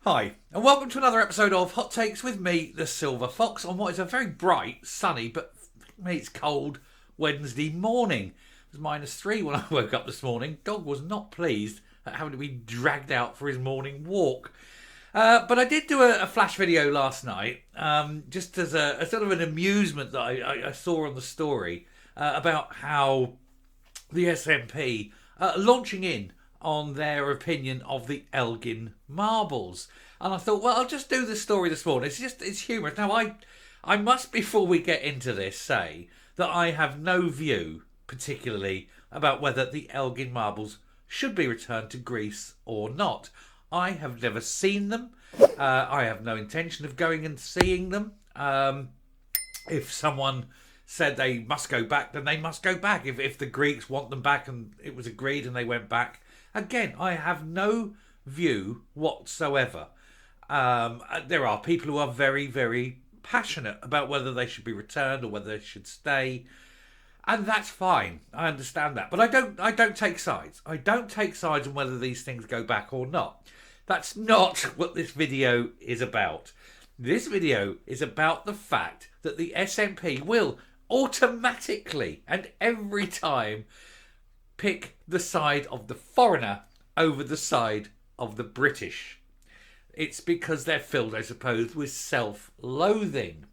Hi, and welcome to another episode of Hot Takes with me, the Silver Fox, on what is a very bright, sunny, but for me it's cold Wednesday morning. It was -3 when I woke up this morning. Dog was not pleased at having to be dragged out for his morning walk. But I did do a flash video last night, just as a sort of an amusement that I saw on the story about how the SNP launching in on their opinion of the Elgin marbles. And I thought, well, I'll just do the story this morning. It's humorous. Now, I must, before we get into this, say that I have no view, particularly, about whether the Elgin marbles should be returned to Greece or not. I have never seen them. I have no intention of going and seeing them. If someone said they must go back, then they must go back. If the Greeks want them back and it was agreed and they went back, again, I have no view whatsoever. There are people who are very, very passionate about whether they should be returned or whether they should stay, and that's fine. I understand that, but I don't take sides. I don't take sides on whether these things go back or not. That's not what this video is about. This video is about the fact that the SNP will automatically and every time pick the side of the foreigner over the side of the British. It's because they're filled, I suppose, with self-loathing,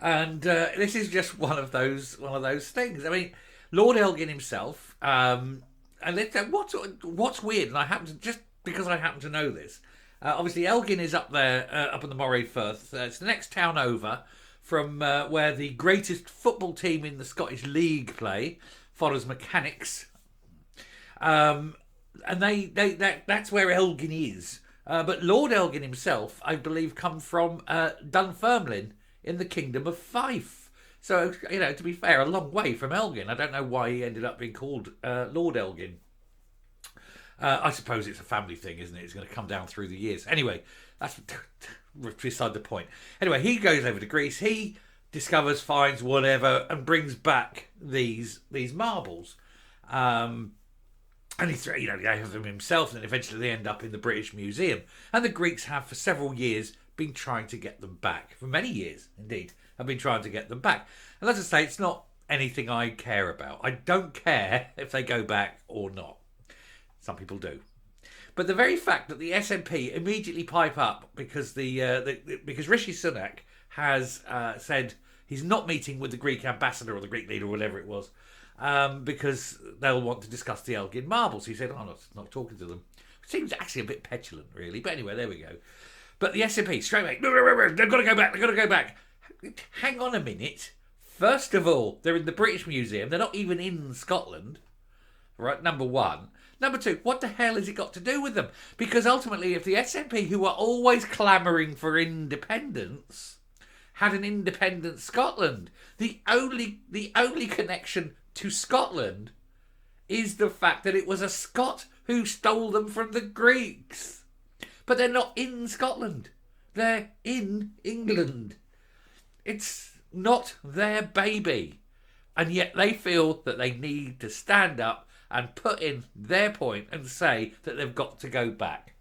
and this is just one of those things. I mean, Lord Elgin himself, and what's weird, and I happen to just because I happen to know this. Obviously, Elgin is up there, up in the Moray Firth. It's the next town over from where the greatest football team in the Scottish League play, Forres Mechanics. And that's where Elgin is. But Lord Elgin himself, I believe, come from Dunfermline in the Kingdom of Fife. So, to be fair, a long way from Elgin. I don't know why he ended up being called Lord Elgin. I suppose it's a family thing, isn't it? It's going to come down through the years. Anyway, that's beside the point. Anyway, he goes over to Greece. He discovers, finds whatever, and brings back these marbles. And he has them himself, and eventually they end up in the British Museum. And the Greeks have, for several years, been trying to get them back. For many years, indeed, have been trying to get them back. And as I say, it's not anything I care about. I don't care if they go back or not. Some people do. But the very fact that the SNP immediately pipe up because because Rishi Sunak has said he's not meeting with the Greek ambassador or the Greek leader or whatever it was, because they'll want to discuss the Elgin marbles. He said, I'm not talking to them. Seems actually a bit petulant, really. But anyway, there we go. But the SNP, straight away, they've got to go back, they've got to go back. Hang on a minute. First of all, they're in the British Museum. They're not even in Scotland. Right, number one. Number two, what the hell has it got to do with them? Because ultimately, if the SNP, who are always clamouring for independence, had an independent Scotland, the only connection to Scotland is the fact that it was a Scot who stole them from the Greeks. But they're not in Scotland. They're in England. It's not their baby. And yet they feel that they need to stand up and put in their point and say that they've got to go back.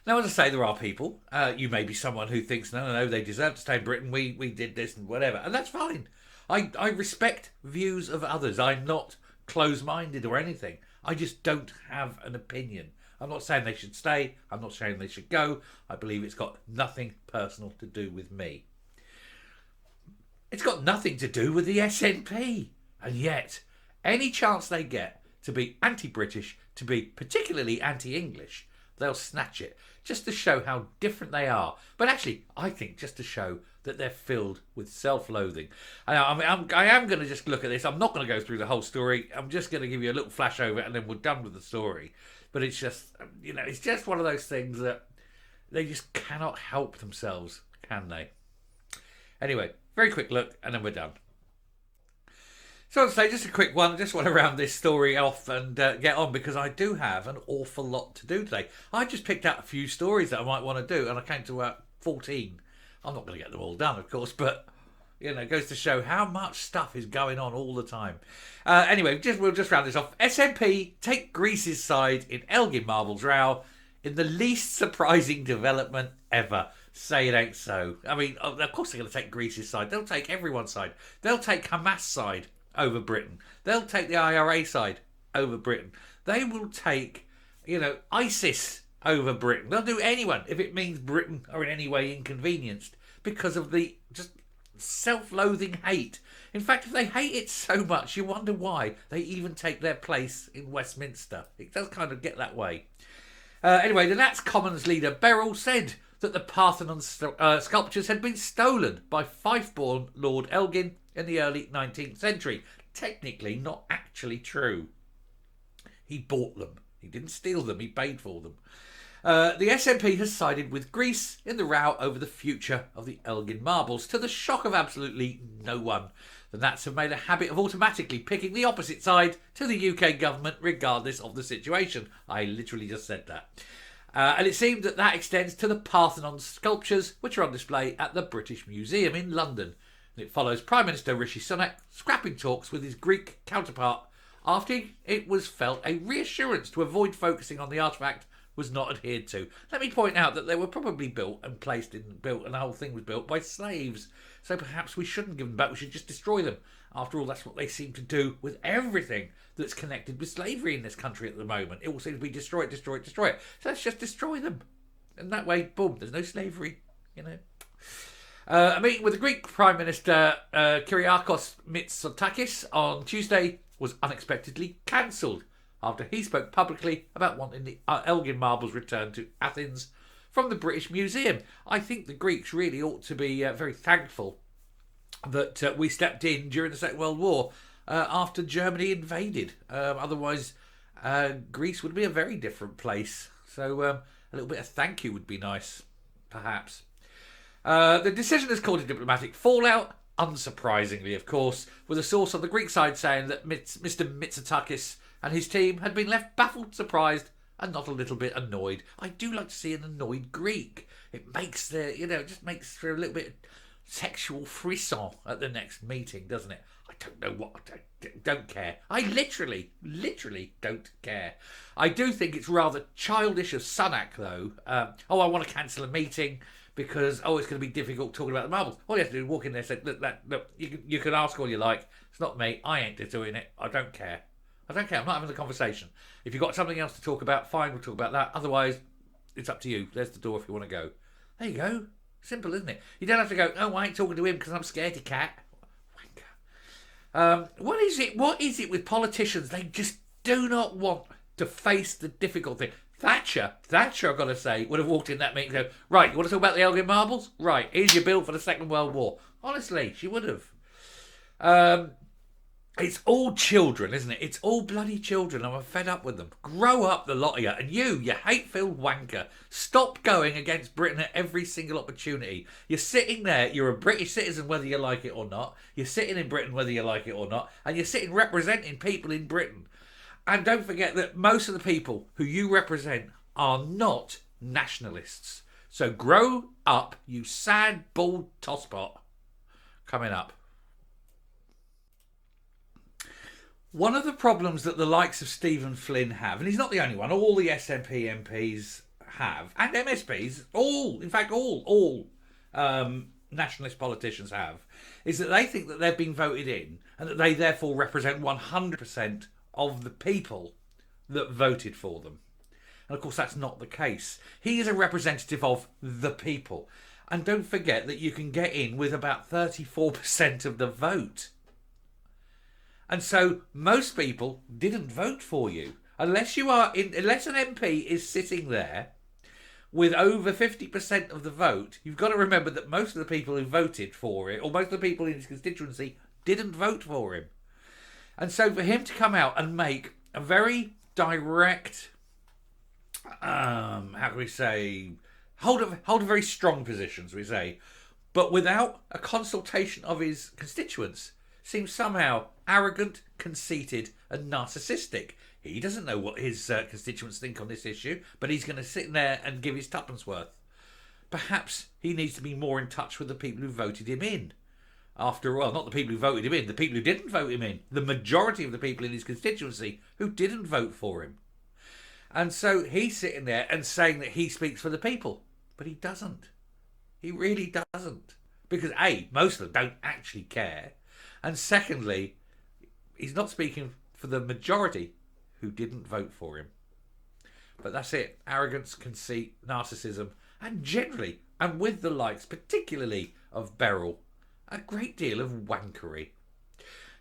Now, as I say, there are people. You may be someone who thinks, no, they deserve to stay in Britain. We did this and whatever. And that's fine. I respect views of others. I'm not close-minded or anything. I just don't have an opinion. I'm not saying they should stay. I'm not saying they should go. I believe it's got nothing personal to do with me. It's got nothing to do with the SNP. And yet, any chance they get to be anti-British, to be particularly anti-English, they'll snatch it, just to show how different they are. But actually, I think just to show that they're filled with self-loathing. I am going to just look at this. I'm not going to go through the whole story. I'm just going to give you a little flash over it, and then we're done with the story. But it's just, it's just one of those things that they just cannot help themselves, can they? Anyway, very quick look, and then we're done. So I'd say just a quick one. I just want to round this story off and get on, because I do have an awful lot to do today. I just picked out a few stories that I might want to do, and I came to 14. I'm not going to get them all done, of course, but it goes to show how much stuff is going on all the time. Anyway, we'll just round this off. SNP take Greece's side in Elgin marbles row. in the least surprising development ever. Say it ain't so. I mean, of course they're going to take Greece's side. They'll take everyone's side. They'll take Hamas' side over Britain. They'll take the IRA side over Britain. They will take, ISIS over Britain. They'll do anyone if it means Britain are in any way inconvenienced because of the just self-loathing hate. In fact, if they hate it so much, you wonder why they even take their place in Westminster. It does kind of get that way. Anyway, the Nats Commons leader Beryl said that the Parthenon sculptures had been stolen by Fife-born Lord Elgin in the early 19th century. Technically, not actually true. He bought them. He didn't steal them. He paid for them. The SNP has sided with Greece in the row over the future of the Elgin marbles, to the shock of absolutely no one. The Nats have made a habit of automatically picking the opposite side to the UK government regardless of the situation. I literally just said that. And it seemed that extends to the Parthenon sculptures, which are on display at the British Museum in London. And it follows Prime Minister Rishi Sunak scrapping talks with his Greek counterpart after it was felt a reassurance to avoid focusing on the artefact was not adhered to. Let me point out that they were probably built, and the whole thing was built by slaves. So perhaps we shouldn't give them back, we should just destroy them. After all, that's what they seem to do with everything that's connected with slavery in this country at the moment. It all seems to be destroy it. So let's just destroy them. And that way, boom, there's no slavery, A meeting with the Greek Prime Minister Kyriakos Mitsotakis on Tuesday was unexpectedly cancelled after he spoke publicly about wanting the Elgin marbles returned to Athens from the British Museum. I think the Greeks really ought to be very thankful that we stepped in during the Second World War after Germany invaded. Otherwise, Greece would be a very different place. So a little bit of thank you would be nice, perhaps. The decision has caused a diplomatic fallout, unsurprisingly, of course, with a source on the Greek side saying that Mr. Mitsotakis and his team had been left baffled, surprised, and not a little bit annoyed. I do like to see an annoyed Greek. It makes it just makes for a little bit of sexual frisson at the next meeting, doesn't it? I don't know what. I don't care. I literally don't care. I do think it's rather childish of Sunak, though. I want to cancel a meeting because, it's going to be difficult talking about the marbles. All you have to do is walk in there and say, look, you can ask all you like. It's not me. I ain't doing it. I don't care. I'm not having the conversation. If you've got something else to talk about, fine, we'll talk about that. Otherwise, it's up to you. There's the door if you want to go. There you go. Simple, isn't it? You don't have to go, I ain't talking to him because I'm scaredy cat. Wanker. What is it with politicians? They just do not want to face the difficult thing. Thatcher, I've got to say, would have walked in that meeting and go, right, you want to talk about the Elgin marbles? Right, here's your bill for the Second World War. Honestly, she would have. It's all children, isn't it? It's all bloody children. I'm fed up with them. Grow up, the lot of you. And you hate-filled wanker. Stop going against Britain at every single opportunity. You're sitting there. You're a British citizen, whether you like it or not. You're sitting in Britain, whether you like it or not. And you're sitting representing people in Britain. And don't forget that most of the people who you represent are not nationalists. So grow up, you sad, bald tosspot. Coming up. One of the problems that the likes of Stephen Flynn have, and he's not the only one, all the SNP MPs have, and MSPs, all nationalist politicians have, is that they think that they've been voted in and that they therefore represent 100% of the people that voted for them. And of course that's not the case. He is a representative of the people. And don't forget that you can get in with about 34% of the vote. And so most people didn't vote for you. Unless an MP is sitting there with over 50% of the vote, you've got to remember that most of the people who voted for it, or most of the people in his constituency, didn't vote for him. And so for him to come out and make a very direct, how can we say, hold a very strong position, we say, but without a consultation of his constituents, seems somehow arrogant, conceited and narcissistic. He doesn't know what his constituents think on this issue, but he's going to sit there and give his tuppence worth. Perhaps he needs to be more in touch with the people who voted him in. After all, not the people who voted him in, the people who didn't vote him in. The majority of the people in his constituency who didn't vote for him. And so he's sitting there and saying that he speaks for the people. But he doesn't. He really doesn't. Because A, most of them don't actually care. And secondly, he's not speaking for the majority who didn't vote for him. But that's it. Arrogance, conceit, narcissism, and generally, and with the likes, particularly of Beryl, a great deal of wankery.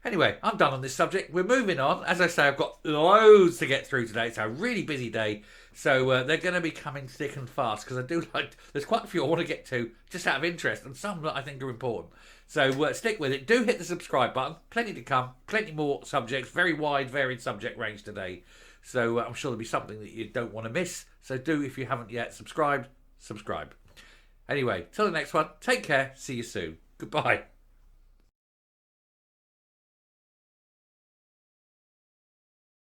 Anyway, I'm done on this subject. We're moving on. As I say, I've got loads to get through today. It's a really busy day. So they're going to be coming thick and fast because I do like... There's quite a few I want to get to just out of interest and some that I think are important. So stick with it. Do hit the subscribe button. Plenty to come. Plenty more subjects. Very wide, varied subject range today. So I'm sure there'll be something that you don't want to miss. So do, if you haven't yet subscribed, subscribe. Anyway, till the next one. Take care. See you soon. Goodbye.